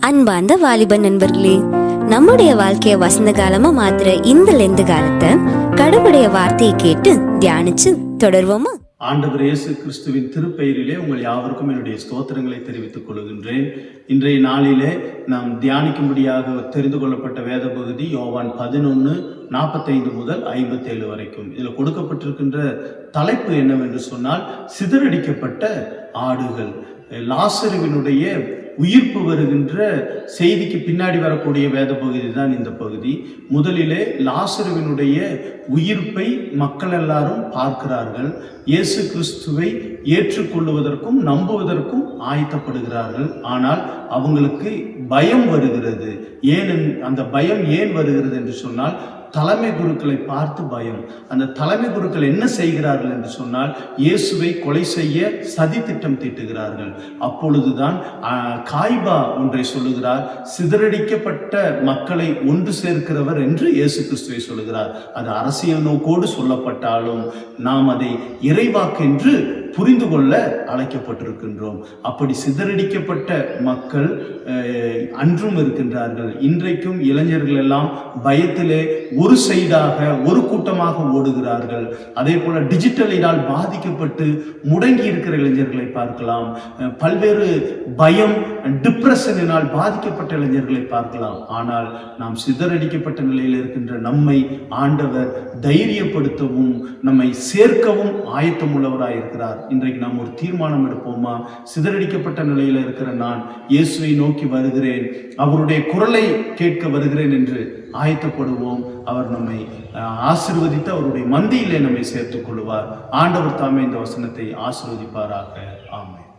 அன்பார்ந்த வாலிப நண்பர்களே, நம்முடைய வாழ்க்கைய வசந்த காலமா மாத்திர இந்த லெந்து காலத்தை கடவுளுடைய வார்த்தையை கேட்டு தியானிச்சு தொடர்வோமா? ஆண்டவர் இயேசு கிறிஸ்துவின் திருப்பெயரிலே உங்கள் யாவருக்கும் என்னுடைய ஸ்தோத்திரங்களை தெரிவித்துக் கொள்கின்றேன். இன்றைய நாளிலே நாம் தியானிக்கும்படியாக தெரிந்து கொள்ளப்பட்ட வேத பகுதி யோவான் 11:45 முதல் 57 வரைக்கும். இதில் கொடுக்கப்பட்டிருக்கின்ற தலைப்பு என்னவென்று சொன்னால், சிதறடிக்கப்பட்ட ஆடுகள். லாசருவினுடைய உயிர்ப்பு வருகின்ற செய்திக்கு பின்னாடி வரக்கூடிய வேத பகுதி தான் இந்த பகுதி. முதலிலே லாசருவினுடைய உயிர்ப்பை மக்கள் எல்லாரும் பார்க்கிறார்கள். இயேசு கிறிஸ்துவை ஏற்றுக்கொள்ளுவதற்கும் நம்புவதற்கும் ஆயத்தப்படுகிறார்கள். ஆனால் அவங்களுக்கு பயம் வருகிறது. அந்த பயம் ஏன் வருகிறது என்று சொன்னால், தலைமை குருக்களை பார்த்து பயம். அந்த தலைமை குருக்கள் என்ன செய்கிறார்கள் என்று சொன்னால், இயேசுவை கொலை செய்ய சதி திட்டம் தீட்டுகிறார்கள். அப்பொழுதுதான் காய்பா ஒன்றை சொல்லுகிறார். சிதறடிக்கப்பட்ட மக்களை ஒன்று சேர்க்கிறவர் என்று இயேசு கிறிஸ்துவை சொல்லுகிறார். அது அரசியல் நோக்கோடு சொல்லப்பட்டாலும் நாம் அதை இறைவாக்கென்று புரிந்து கொள்ள அழைக்கப்பட்டிருக்கின்றோம். அப்படி சிதறடிக்கப்பட்ட மக்கள் அன்றும் இருக்கின்றார்கள். இன்றைக்கும் இளைஞர்கள் எல்லாம் பயத்திலே ஒரு சைடாக ஒரு கூட்டமாக ஓடுகிறார்கள். அதே போல டிஜிட்டலினால் பாதிக்கப்பட்டு முடங்கி இருக்கிற இளைஞர்களை பார்க்கலாம். பல்வேறு பயம், டிப்ரெஷனினால் பாதிக்கப்பட்ட இளைஞர்களை பார்க்கலாம். ஆனால் நாம் சிதறடிக்கப்பட்ட நிலையில் இருக்கின்ற நம்மை ஆண்டவர் தைரியப்படுத்தவும் நம்மை சேர்க்கவும் ஆயத்தம் உள்ளவராய் இருக்கிறார். இன்றைக்கு நாம் ஒரு தீர்மானம் எடுப்போமா? சிதறடிக்கப்பட்ட நிலையில் இருக்கிற நான் இயேசுவை நோக்கி வருகிறேன், அவருடைய குரலை கேட்க வருகிறேன் என்று ஆயத்தப்படுவோம். அவர் நம்மை ஆசீர்வதித்து அவருடைய மந்தியிலே நம்மை சேர்த்துக் கொள்வார். ஆண்டவர் தாமே இந்த வசனத்தை ஆசீர்வதிப்பாராக. ஆமென்.